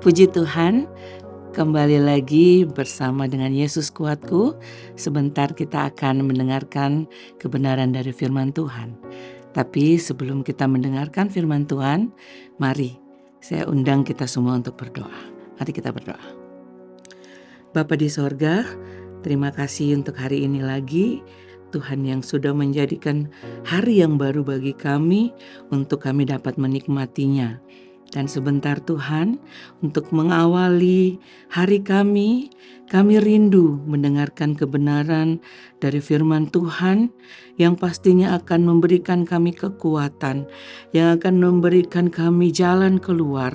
Puji Tuhan, kembali lagi bersama dengan Yesus Kuatku. Sebentar kita akan mendengarkan kebenaran dari firman Tuhan. Tapi sebelum kita mendengarkan firman Tuhan, mari saya undang kita semua untuk berdoa. Mari kita berdoa. Bapa di sorga, terima kasih untuk hari ini lagi. Tuhan yang sudah menjadikan hari yang baru bagi kami untuk kami dapat menikmatinya. Dan sebentar Tuhan, untuk mengawali hari kami rindu mendengarkan kebenaran dari firman Tuhan yang pastinya akan memberikan kami kekuatan, yang akan memberikan kami jalan keluar,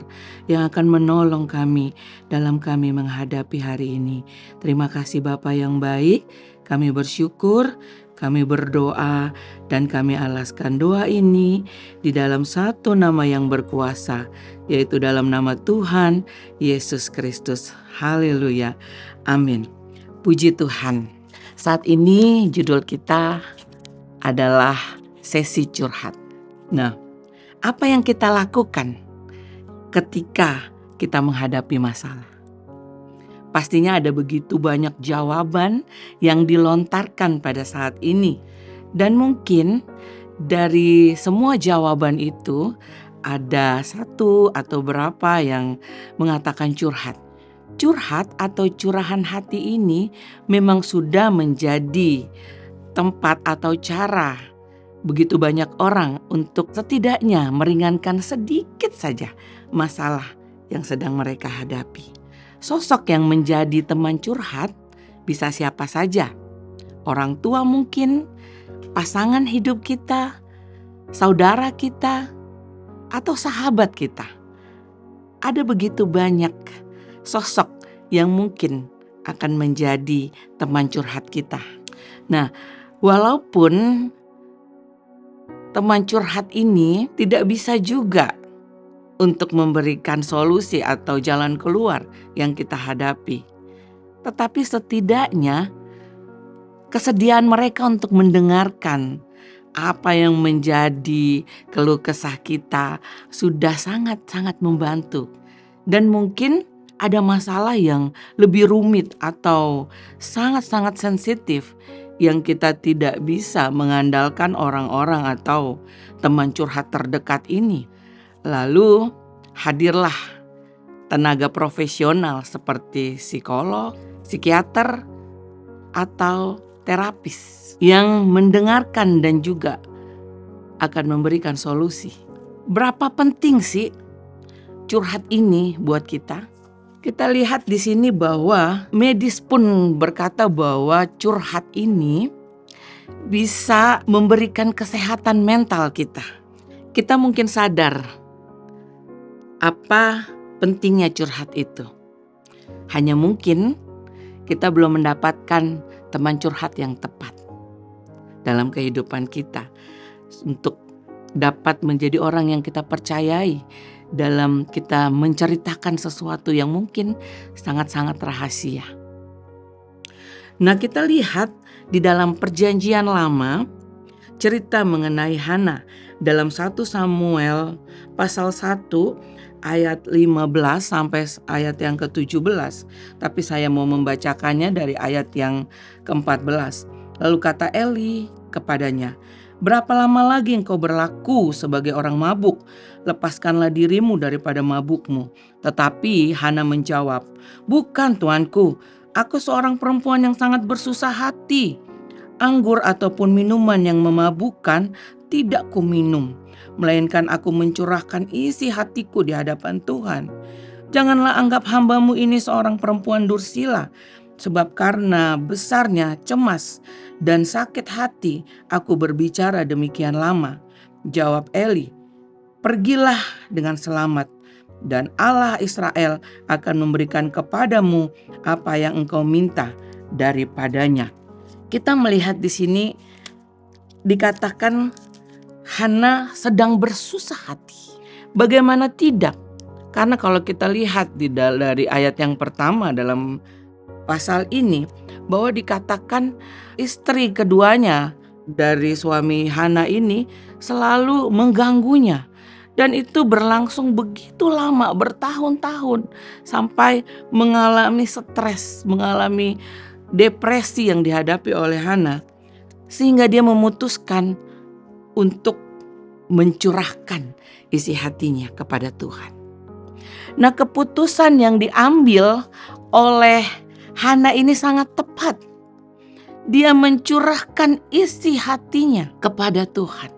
yang akan menolong kami dalam kami menghadapi hari ini. Terima kasih Bapa yang baik, kami bersyukur, kami berdoa, dan kami alaskan doa ini di dalam satu nama yang berkuasa, yaitu dalam nama Tuhan Yesus Kristus. Haleluya. Amin. Puji Tuhan. Saat ini judul kita adalah sesi curhat. Nah, apa yang kita lakukan ketika kita menghadapi masalah? Pastinya ada begitu banyak jawaban yang dilontarkan pada saat ini. Dan mungkin dari semua jawaban itu ada satu atau berapa yang mengatakan curhat. Curhat atau curahan hati ini memang sudah menjadi tempat atau cara begitu banyak orang untuk setidaknya meringankan sedikit saja masalah yang sedang mereka hadapi. Sosok yang menjadi teman curhat bisa siapa saja. Orang tua mungkin, pasangan hidup kita, saudara kita, atau sahabat kita. Ada begitu banyak sosok yang mungkin akan menjadi teman curhat kita. Nah, walaupun teman curhat ini tidak bisa juga untuk memberikan solusi atau jalan keluar yang kita hadapi. Tetapi setidaknya kesediaan mereka untuk mendengarkan apa yang menjadi keluh kesah kita sudah sangat-sangat membantu. Dan mungkin ada masalah yang lebih rumit atau sangat-sangat sensitif yang kita tidak bisa mengandalkan orang-orang atau teman curhat terdekat ini. Lalu hadirlah tenaga profesional seperti psikolog, psikiater, atau terapis yang mendengarkan dan juga akan memberikan solusi. Berapa penting sih curhat ini buat kita? Kita lihat di sini bahwa medis pun berkata bahwa curhat ini bisa memberikan kesehatan mental kita. Kita mungkin sadar apa pentingnya curhat itu. Hanya mungkin kita belum mendapatkan teman curhat yang tepat dalam kehidupan kita untuk dapat menjadi orang yang kita percayai dalam kita menceritakan sesuatu yang mungkin sangat-sangat rahasia. Nah, kita lihat di dalam Perjanjian Lama cerita mengenai Hana dalam 1 Samuel pasal 1 ayat 15 sampai ayat yang ke-17. Tapi saya mau membacakannya dari ayat yang ke-14. Lalu kata Eli kepadanya, "Berapa lama lagi engkau berlaku sebagai orang mabuk? Lepaskanlah dirimu daripada mabukmu." Tetapi Hana menjawab, "Bukan tuanku, aku seorang perempuan yang sangat bersusah hati. Anggur ataupun minuman yang memabukkan tidak kuminum, melainkan aku mencurahkan isi hatiku di hadapan Tuhan. Janganlah anggap hambamu ini seorang perempuan dursila, sebab karena besarnya cemas dan sakit hati aku berbicara demikian lama." Jawab Eli, "Pergilah dengan selamat, dan Allah Israel akan memberikan kepadamu apa yang engkau minta daripadanya." Kita melihat di sini dikatakan Hana sedang bersusah hati. Bagaimana tidak? Karena kalau kita lihat dari ayat yang pertama dalam pasal ini, bahwa dikatakan istri keduanya dari suami Hana ini selalu mengganggunya Dan itu berlangsung begitu lama, bertahun-tahun, sampai mengalami stres, mengalami depresi yang dihadapi oleh Hana, sehingga dia memutuskan untuk mencurahkan isi hatinya kepada Tuhan. Nah, keputusan yang diambil oleh Hana ini sangat tepat. Dia mencurahkan isi hatinya kepada Tuhan.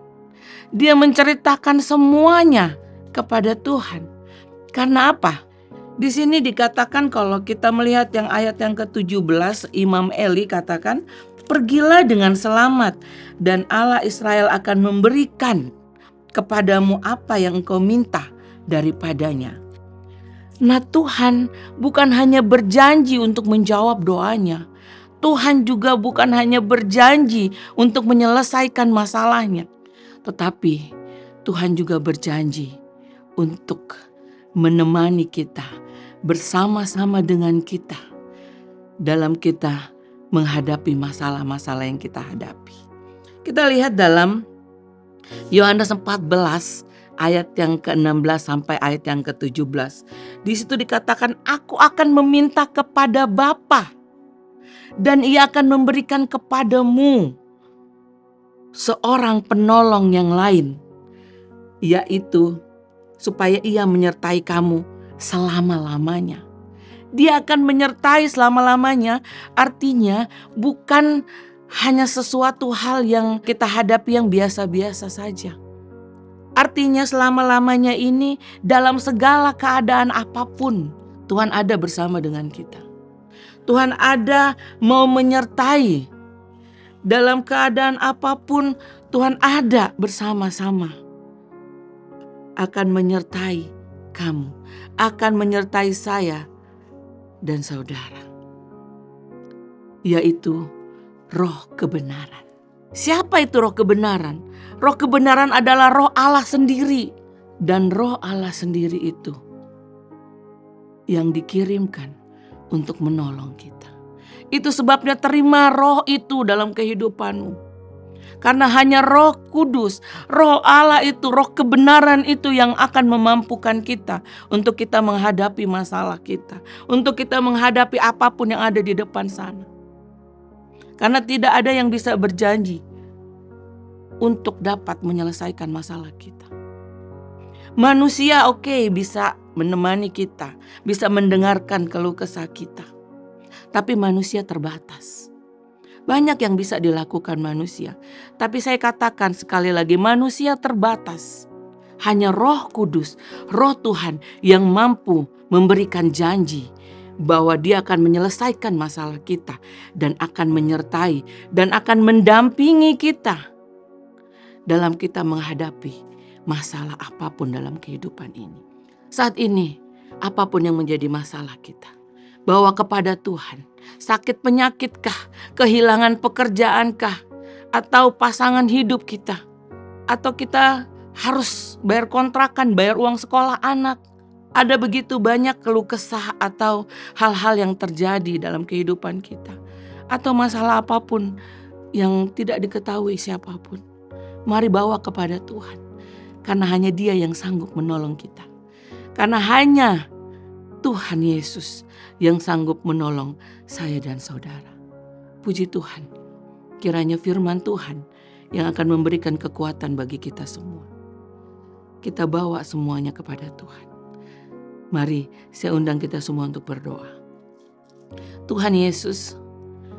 Dia menceritakan semuanya kepada Tuhan. Karena apa? Di sini dikatakan, kalau kita melihat yang ayat yang ke-17, Imam Eli katakan, "Pergilah dengan selamat dan Allah Israel akan memberikan kepadamu apa yang engkau minta daripadanya." Nah, Tuhan bukan hanya berjanji untuk menjawab doanya. Tuhan juga bukan hanya berjanji untuk menyelesaikan masalahnya. Tetapi Tuhan juga berjanji untuk menemani kita, bersama-sama dengan kita dalam kita menghadapi masalah-masalah yang kita hadapi. Kita lihat dalam Yohanes 14 ayat yang ke-16 sampai ayat yang ke-17. Di situ dikatakan, "Aku akan meminta kepada Bapa dan Ia akan memberikan kepadamu seorang penolong yang lain, yaitu supaya Ia menyertai kamu selama-lamanya." Dia akan menyertai selama-lamanya, artinya bukan hanya sesuatu hal yang kita hadapi yang biasa-biasa saja. Artinya selama-lamanya ini dalam segala keadaan apapun, Tuhan ada bersama dengan kita. Tuhan ada mau menyertai. Dalam keadaan apapun Tuhan ada bersama-sama. Akan menyertai kamu, akan menyertai saya dan saudara, yaitu Roh kebenaran. Siapa itu Roh kebenaran? Roh kebenaran adalah Roh Allah sendiri. Dan Roh Allah sendiri itu yang dikirimkan untuk menolong kita. Itu sebabnya terima Roh itu dalam kehidupanmu. Karena hanya Roh Kudus, Roh Allah itu, Roh kebenaran itu yang akan memampukan kita untuk kita menghadapi masalah kita, untuk kita menghadapi apapun yang ada di depan sana. Karena tidak ada yang bisa berjanji untuk dapat menyelesaikan masalah kita. Manusia bisa menemani kita, bisa mendengarkan keluh kesah kita. Tapi manusia terbatas. Banyak yang bisa dilakukan manusia. Tapi saya katakan sekali lagi, manusia terbatas. Hanya Roh Kudus, Roh Tuhan yang mampu memberikan janji bahwa Dia akan menyelesaikan masalah kita dan akan menyertai dan akan mendampingi kita dalam kita menghadapi masalah apapun dalam kehidupan ini. Saat ini, apapun yang menjadi masalah kita, bawa kepada Tuhan. Sakit penyakitkah, kehilangan pekerjaankah, atau pasangan hidup kita, atau kita harus bayar kontrakan, bayar uang sekolah anak. Ada begitu banyak keluh kesah atau hal-hal yang terjadi dalam kehidupan kita, atau masalah apapun yang tidak diketahui siapapun. Mari bawa kepada Tuhan, karena hanya Dia yang sanggup menolong kita. Karena hanya Tuhan Yesus yang sanggup menolong saya dan saudara. Puji Tuhan, kiranya firman Tuhan yang akan memberikan kekuatan bagi kita semua. Kita bawa semuanya kepada Tuhan. Mari saya undang kita semua untuk berdoa. Tuhan Yesus,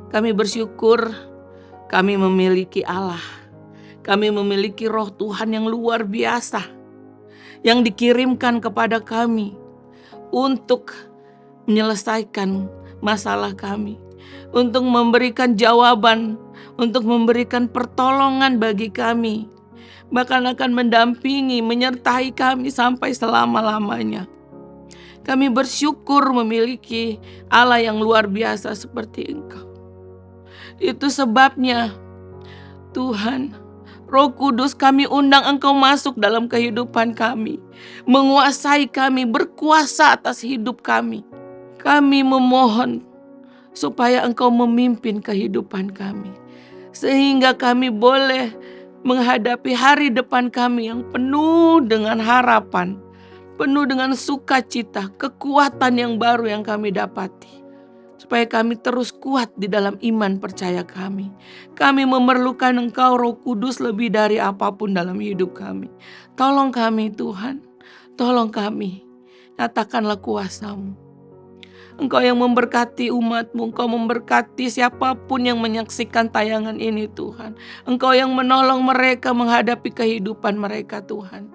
kami bersyukur kami memiliki Allah. Kami memiliki Roh Tuhan yang luar biasa, yang dikirimkan kepada kami untuk menyelesaikan masalah kami, untuk memberikan jawaban, untuk memberikan pertolongan bagi kami, bahkan akan mendampingi, menyertai kami sampai selama-lamanya. Kami bersyukur memiliki Allah yang luar biasa seperti Engkau. Itu sebabnya Tuhan, Roh Kudus, kami undang Engkau masuk dalam kehidupan kami, menguasai kami, berkuasa atas hidup kami. Kami memohon supaya Engkau memimpin kehidupan kami, sehingga kami boleh menghadapi hari depan kami yang penuh dengan harapan, penuh dengan sukacita, kekuatan yang baru yang kami dapati. Supaya kami terus kuat di dalam iman percaya kami. Kami memerlukan Engkau Roh Kudus lebih dari apapun dalam hidup kami. Tolong kami Tuhan, tolong kami. Nyatakanlah kuasa-Mu. Engkau yang memberkati umat-Mu, Engkau memberkati siapapun yang menyaksikan tayangan ini Tuhan. Engkau yang menolong mereka menghadapi kehidupan mereka Tuhan.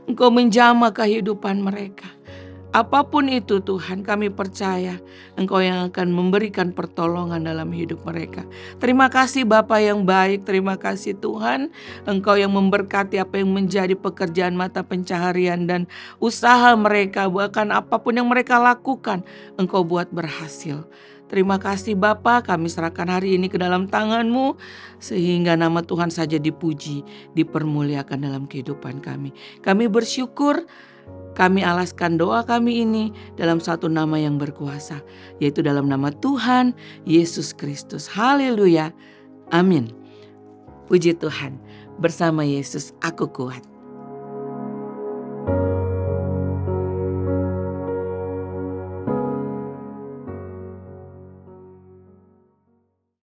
Engkau menjamah kehidupan mereka. Apapun itu Tuhan, kami percaya Engkau yang akan memberikan pertolongan dalam hidup mereka. Terima kasih Bapa yang baik, terima kasih Tuhan. Engkau yang memberkati apa yang menjadi pekerjaan mata pencaharian dan usaha mereka. Bahkan apapun yang mereka lakukan, Engkau buat berhasil. Terima kasih Bapa, kami serahkan hari ini ke dalam tangan-Mu. Sehingga nama Tuhan saja dipuji, dipermuliakan dalam kehidupan kami. Kami bersyukur. Kami alaskan doa kami ini dalam satu nama yang berkuasa, yaitu dalam nama Tuhan Yesus Kristus. Haleluya. Amin. Puji Tuhan. Bersama Yesus aku kuat.